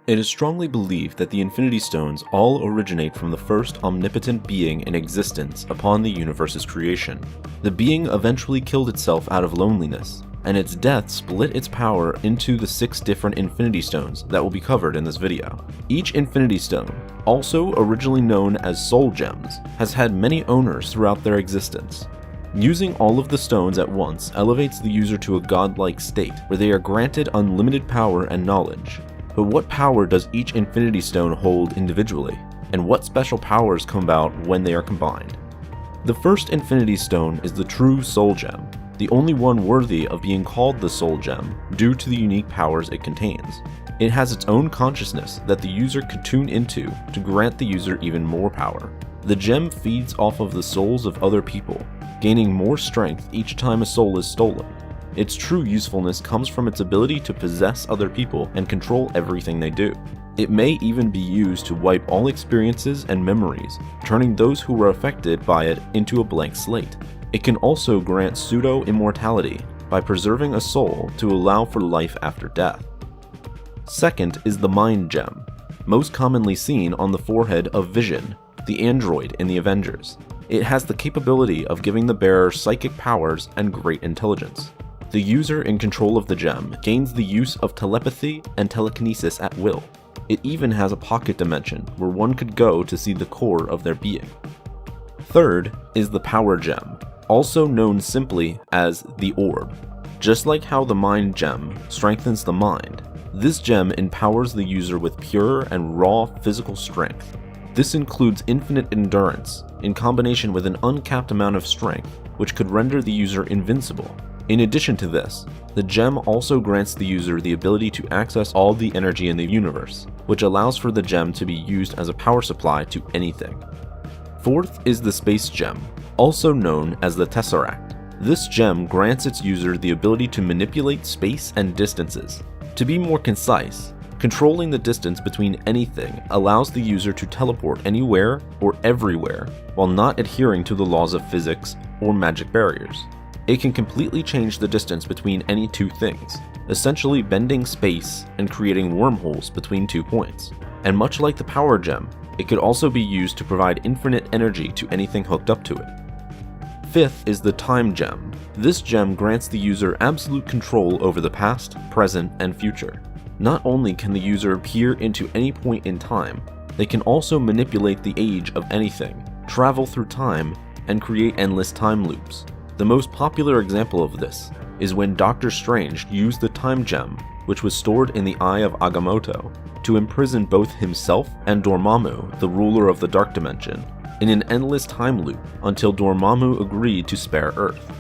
It is strongly believed that the Infinity Stones all originate from the first omnipotent being in existence upon the universe's creation. The being eventually killed itself out of loneliness, and its death split its power into the 6 different Infinity Stones that will be covered in this video. Each Infinity Stone, also originally known as Soul Gems, has had many owners throughout their existence. Using all of the stones at once elevates the user to a godlike state, where they are granted unlimited power and knowledge. But what power does each Infinity Stone hold individually, and what special powers come about when they are combined? The first Infinity Stone is the true Soul Gem, the only one worthy of being called the Soul Gem due to the unique powers it contains. It has its own consciousness that the user could tune into to grant the user even more power. The gem feeds off of the souls of other people, gaining more strength each time a soul is stolen. Its true usefulness comes from its ability to possess other people and control everything they do. It may even be used to wipe all experiences and memories, turning those who were affected by it into a blank slate. It can also grant pseudo-immortality by preserving a soul to allow for life after death. Second is the Mind Gem, most commonly seen on the forehead of Vision, the android in the Avengers. It has the capability of giving the bearer psychic powers and great intelligence. The user in control of the gem gains the use of telepathy and telekinesis at will. It even has a pocket dimension where one could go to see the core of their being. Third is the Power Gem, also known simply as the Orb. Just like how the Mind Gem strengthens the mind, this gem empowers the user with pure and raw physical strength. This includes infinite endurance in combination with an uncapped amount of strength, which could render the user invincible. In addition to this, the gem also grants the user the ability to access all the energy in the universe, which allows for the gem to be used as a power supply to anything. Fourth is the Space Gem, also known as the Tesseract. This gem grants its user the ability to manipulate space and distances. To be more concise, controlling the distance between anything allows the user to teleport anywhere or everywhere while not adhering to the laws of physics or magic barriers. It can completely change the distance between any two things, essentially bending space and creating wormholes between 2 points. And much like the Power Gem, it could also be used to provide infinite energy to anything hooked up to it. Fifth is the Time Gem. This gem grants the user absolute control over the past, present, and future. Not only can the user peer into any point in time, they can also manipulate the age of anything, travel through time, and create endless time loops. The most popular example of this is when Doctor Strange used the Time Gem, which was stored in the Eye of Agamotto, to imprison both himself and Dormammu, the ruler of the Dark Dimension, in an endless time loop until Dormammu agreed to spare Earth.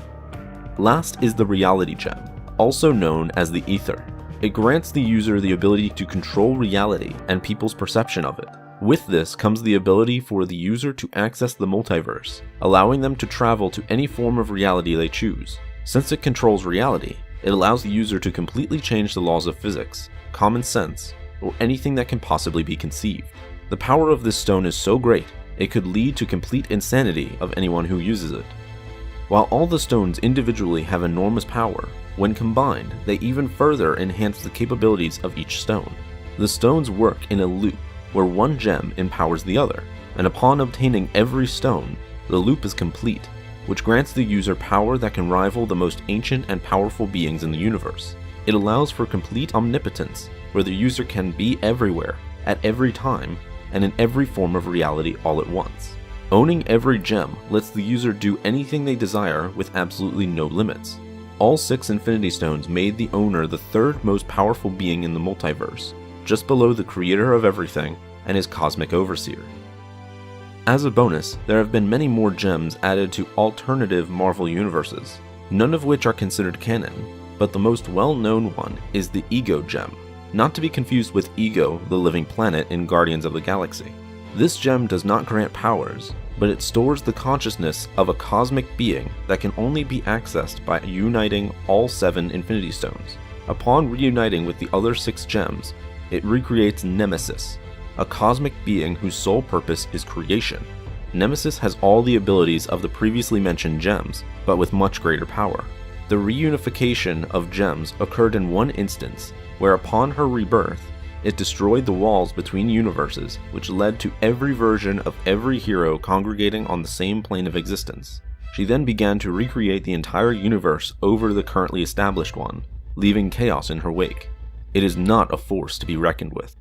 Last is the Reality Gem, also known as the Ether. It grants the user the ability to control reality and people's perception of it. With this comes the ability for the user to access the multiverse, allowing them to travel to any form of reality they choose. Since it controls reality, it allows the user to completely change the laws of physics, common sense, or anything that can possibly be conceived. The power of this stone is so great, it could lead to complete insanity of anyone who uses it. While all the stones individually have enormous power, when combined, they even further enhance the capabilities of each stone. The stones work in a loop, where one gem empowers the other, and upon obtaining every stone, the loop is complete, which grants the user power that can rival the most ancient and powerful beings in the universe. It allows for complete omnipotence, where the user can be everywhere, at every time, and in every form of reality all at once. Owning every gem lets the user do anything they desire with absolutely no limits. All 6 Infinity Stones made the owner the 3rd most powerful being in the multiverse, just below the creator of everything and his cosmic overseer. As a bonus, there have been many more gems added to alternative Marvel universes, none of which are considered canon, but the most well-known one is the Ego Gem, not to be confused with Ego, the living planet in Guardians of the Galaxy. This gem does not grant powers, but it stores the consciousness of a cosmic being that can only be accessed by uniting all 7 Infinity Stones. Upon reuniting with the other 6 gems, it recreates Nemesis, a cosmic being whose sole purpose is creation. Nemesis has all the abilities of the previously mentioned gems, but with much greater power. The reunification of gems occurred in one instance, where upon her rebirth, It destroyed the walls between universes, which led to every version of every hero congregating on the same plane of existence. She then began to recreate the entire universe over the currently established one, leaving chaos in her wake. It is not a force to be reckoned with.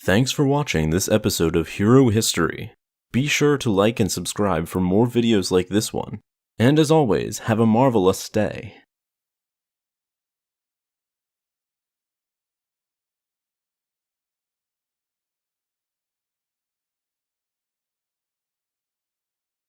Thanks for watching this episode of Hero History. Be sure to like and subscribe for more videos like this one. And as always, have a marvelous day.